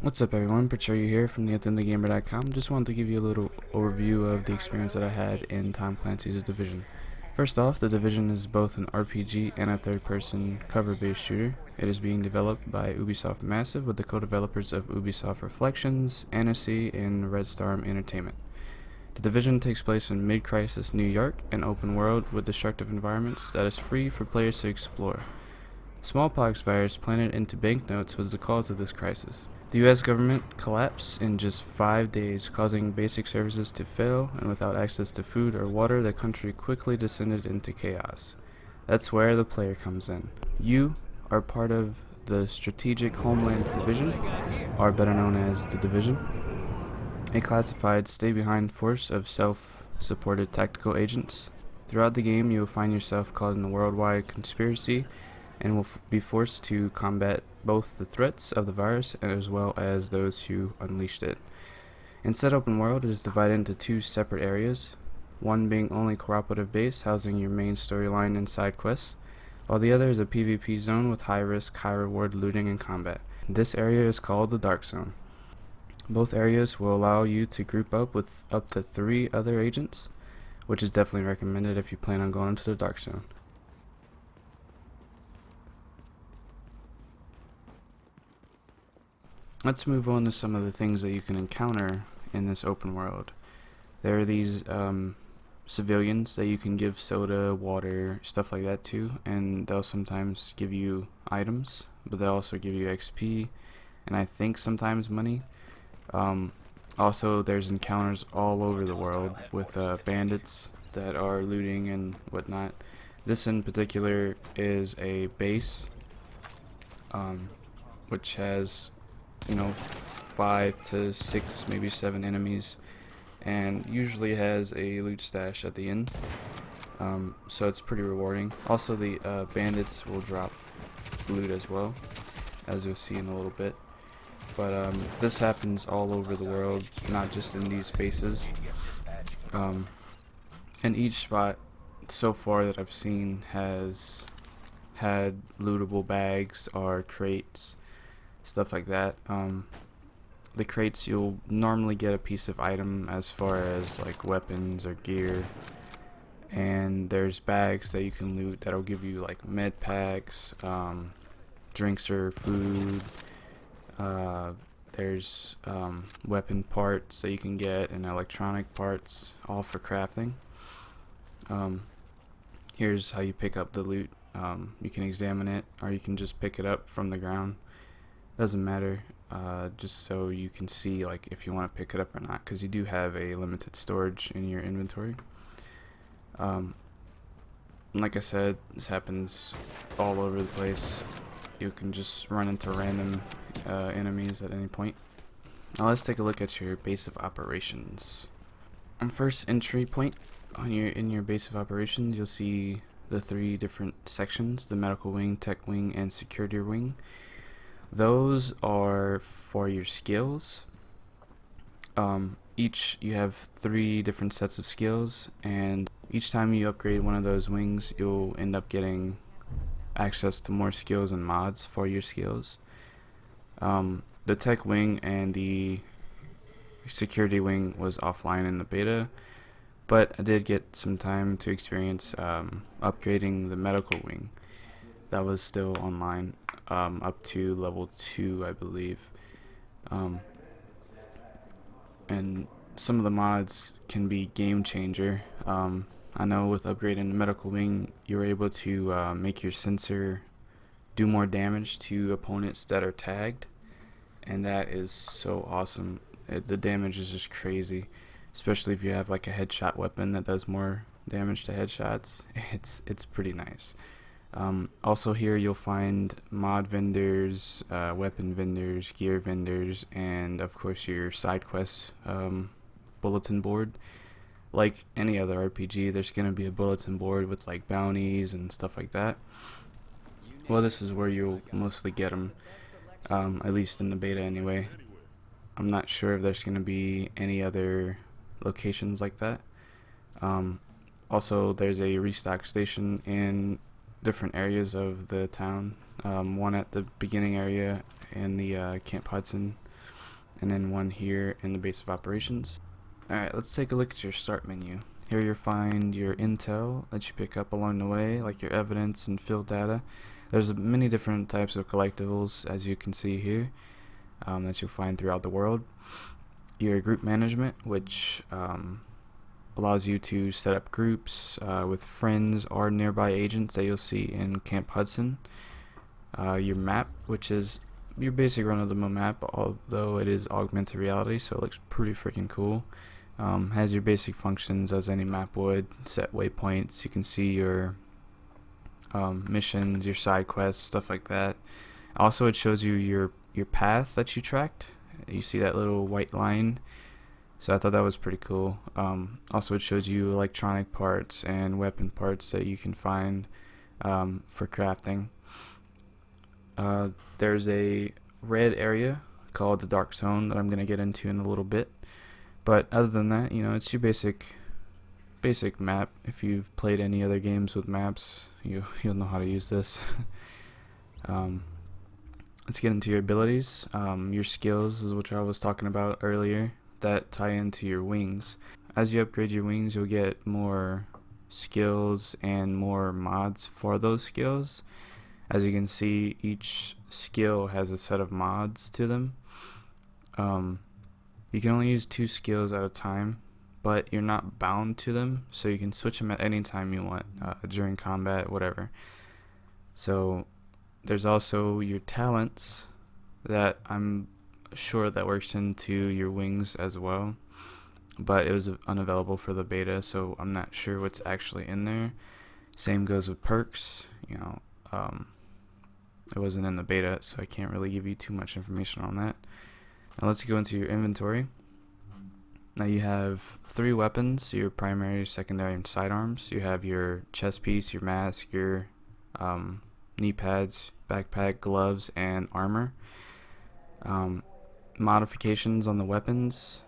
What's up everyone, Patricia here from theauthentigamer.com. Just wanted to give you a little overview of the experience that I had in Tom Clancy's Division. First off, the Division is both an RPG and a third-person cover-based shooter. It is being developed by Ubisoft Massive with the co-developers of Ubisoft Reflections, Annecy, and Red Storm Entertainment. The Division takes place in mid-crisis New York, an open world with destructive environments that is free for players to explore. Smallpox virus planted into banknotes was the cause of this crisis. The US government collapsed in just 5 days, causing basic services to fail, and without access to food or water, the country quickly descended into chaos. That's where the player comes in. You are part of the Strategic Homeland Division, or better known as the Division, a classified stay-behind force of self-supported tactical agents. Throughout the game, you will find yourself caught in a worldwide conspiracy and will be forced to combat both the threats of the virus as well as those who unleashed it. In said open world, it is divided into two separate areas, one being only cooperative base, housing your main storyline and side quests, while the other is a PvP zone with high risk, high reward looting and combat. This area is called the Dark Zone. Both areas will allow you to group up with up to 3 other agents, which is definitely recommended if you plan on going into the Dark Zone. Let's move on to some of the things that you can encounter in this open world. There are these civilians that you can give soda, water, stuff like that to, and they'll sometimes give you items, but they'll also give you XP, and I think sometimes money. Also, there's encounters all over the world with bandits that are looting and whatnot. This in particular is a base, which has 5 to 6, maybe 7 enemies, and usually has a loot stash at the end, so it's pretty rewarding. Also, the bandits will drop loot as well, as you'll see in a little bit, but this happens all over the world, not just in these spaces. And each spot so far that I've seen has had lootable bags or crates, stuff like that. The crates, you'll normally get a piece of item as far as like weapons or gear, and there's bags that you can loot that'll give you like med packs, drinks or food. There's weapon parts that you can get and electronic parts, all for crafting. Here's how you pick up the loot. You can examine it, or you can just pick it up from the ground. Doesn't matter, just so you can see like if you want to pick it up or not, because you do have a limited storage in your inventory. Like I said, this happens all over the place. You can just run into random enemies at any point. Now let's take a look at your base of operations. On first entry point in your base of operations, you'll see the 3 different sections: the medical wing, tech wing, and security wing. Those are for your skills. Each you have 3 different sets of skills, and each time you upgrade one of those wings, you'll end up getting access to more skills and mods for your skills. The tech wing and the security wing was offline in the beta, but I did get some time to experience upgrading the medical wing. That was still online, up to level 2, I believe. And some of the mods can be game changer. I know with upgrading the medical wing, you're able to make your sensor do more damage to opponents that are tagged, and that is so awesome. The damage is just crazy, especially if you have like a headshot weapon that does more damage to headshots. It's pretty nice. Also here you'll find mod vendors, weapon vendors, gear vendors, and of course your side quests bulletin board. Like any other RPG, there's going to be a bulletin board with like bounties and stuff like that. Well, this is where you'll mostly get them, at least in the beta anyway. I'm not sure if there's going to be any other locations like that. Also, there's a restock station in different areas of the town. One at the beginning area in the Camp Hudson, and then one here in the base of operations. Alright, let's take a look at your start menu. Here you'll find your intel that you pick up along the way, like your evidence and field data. There's many different types of collectibles, as you can see here, that you'll find throughout the world. Your group management, which allows you to set up groups with friends or nearby agents that you'll see in Camp Hudson. Your map, which is your basic run-of-the-mill map, although it is augmented reality, so it looks pretty freaking cool. Has your basic functions as any map would. Set waypoints, you can see your missions, your side quests, stuff like that. Also, it shows you your path that you tracked. You see that little white line, so I thought that was pretty cool. Also, it shows you electronic parts and weapon parts that you can find for crafting. There's a red area called the Dark Zone that I'm going to get into in a little bit. But other than that, you know, it's your basic map. If you've played any other games with maps, you'll know how to use this. Let's get into your abilities. Your skills is what I was talking about earlier, that tie into your wings. As you upgrade your wings, you'll get more skills and more mods for those skills. As you can see, each skill has a set of mods to them. You can only use 2 skills at a time, but you're not bound to them, so you can switch them at any time you want, during combat, whatever. So there's also your talents that I'm sure that works into your wings as well, but it was unavailable for the beta, so I'm not sure what's actually in there. Same goes with perks. You know, it wasn't in the beta, so I can't really give you too much information on that. Now let's go into your inventory. Now you have 3 weapons: your primary, secondary, and sidearms. You have your chest piece, your mask, your knee pads, backpack, gloves, and armor. Modifications on the weapons,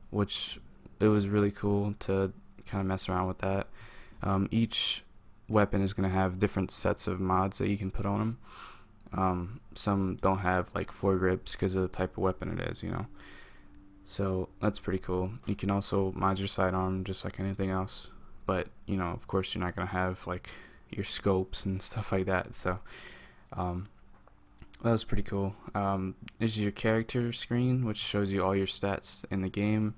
which it was really cool to kind of mess around with that. Each weapon is going to have different sets of mods that you can put on them. Some don't have like foregrips because of the type of weapon it is, you know. So that's pretty cool. You can also mod your sidearm just like anything else, but you know, of course, you're not going to have like your scopes and stuff like that. So that was pretty cool. This is your character screen, which shows you all your stats in the game.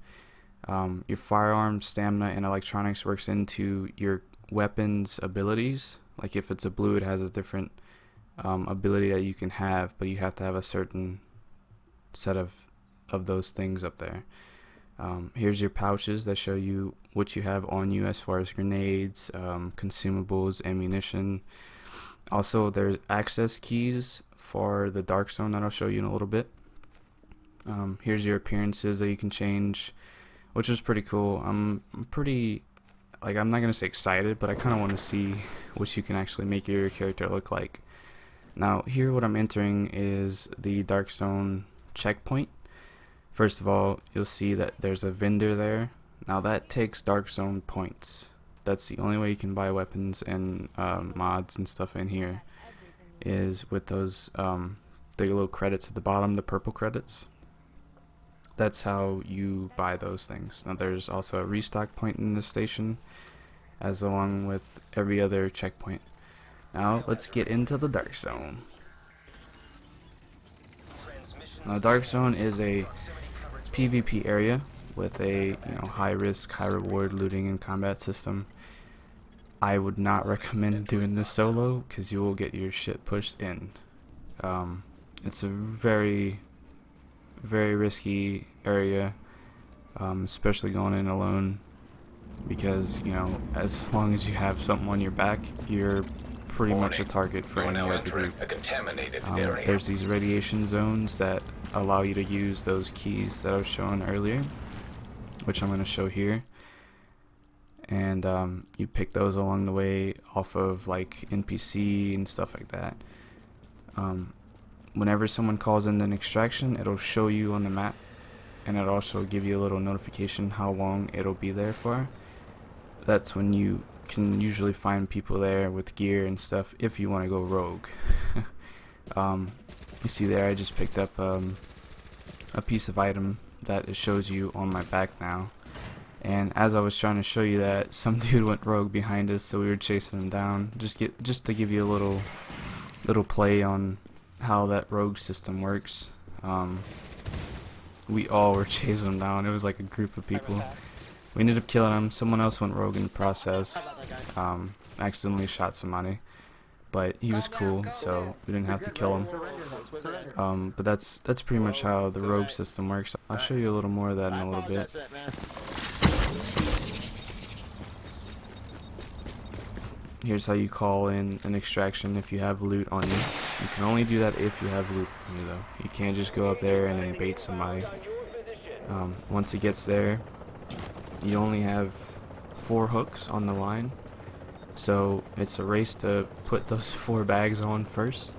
Your firearm, stamina, and electronics works into your weapons abilities. Like if it's a blue, it has a different ability that you can have, but you have to have a certain set of those things up there. Here's your pouches that show you what you have on you as far as grenades, consumables, ammunition. Also, there's access keys for the Dark Zone that I'll show you in a little bit. Here's your appearances that you can change, which is pretty cool. I'm pretty, like, I'm not gonna say excited, but I kind of want to see what you can actually make your character look like. Now here what I'm entering is the Dark Zone checkpoint. First of all, you'll see that there's a vendor there. Now that takes Dark Zone points. That's the only way you can buy weapons and mods and stuff in here, is with those the little credits at the bottom, the purple credits. That's how you buy those things. Now there's also a restock point in this station, as along with every other checkpoint. Now let's get into the Dark Zone. Now Dark Zone is a PvP area with a high risk, high reward looting and combat system. I would not recommend doing this solo because you will get your shit pushed in. It's a very, very risky area, especially going in alone, because as long as you have something on your back, you're pretty much a target for any other group. There's these radiation zones that allow you to use those keys that I was showing earlier, which I'm going to show here, and you pick those along the way off of like NPC and stuff like that. Whenever someone calls in an extraction, it'll show you on the map, and it'll also give you a little notification how long it'll be there for. That's when you can usually find people there with gear and stuff if you want to go rogue. You see there, I just picked up a piece of item that it shows you on my back now. And as I was trying to show you that, some dude went rogue behind us, so we were chasing him down. Just to give you a little play on how that rogue system works. We all were chasing him down. It was like a group of people. We ended up killing him. Someone else went rogue in the process. Accidentally shot somebody, but he was cool, so we didn't have to kill him. But that's pretty much how the rogue system works. I'll show you a little more of that in a little bit. Here's how you call in an extraction if you have loot on you. You can only do that if you have loot on you, though. You can't just go up there and then bait somebody. Once it gets there, you only have 4 hooks on the line, so it's a race to put those 4 bags on first.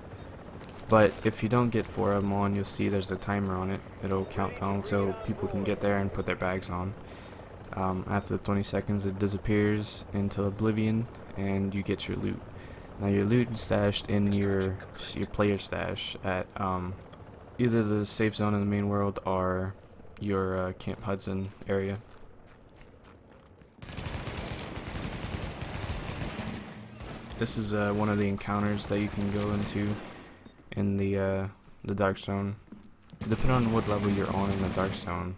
But if you don't get 4 of them on, you'll see there's a timer on it. It'll count down so people can get there and put their bags on. After the 20 seconds, it disappears into oblivion and you get your loot. Now your loot is stashed in your player stash at either the safe zone in the main world or your Camp Hudson area. This is one of the encounters that you can go into in the dark zone. Depending on what level you're on in the dark zone,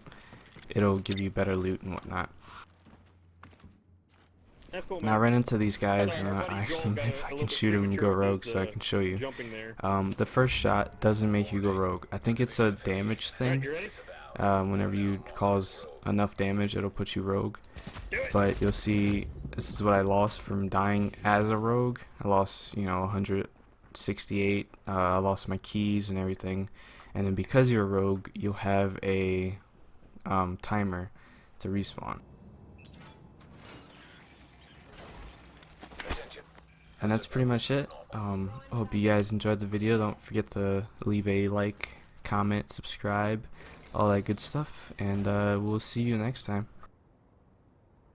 it'll give you better loot and whatnot. Now I ran into these guys and I asked them if I can shoot them and go rogue so I can show you. The first shot doesn't make you go rogue. I think it's a damage thing. Whenever you cause enough damage, it'll put you rogue. But you'll see, this is what I lost from dying as a rogue. I lost, 168. I lost my keys and everything. And then because you're a rogue, you'll have a timer to respawn. And that's pretty much it. I hope you guys enjoyed the video. Don't forget to leave a like, comment, subscribe, all that good stuff. And we'll see you next time.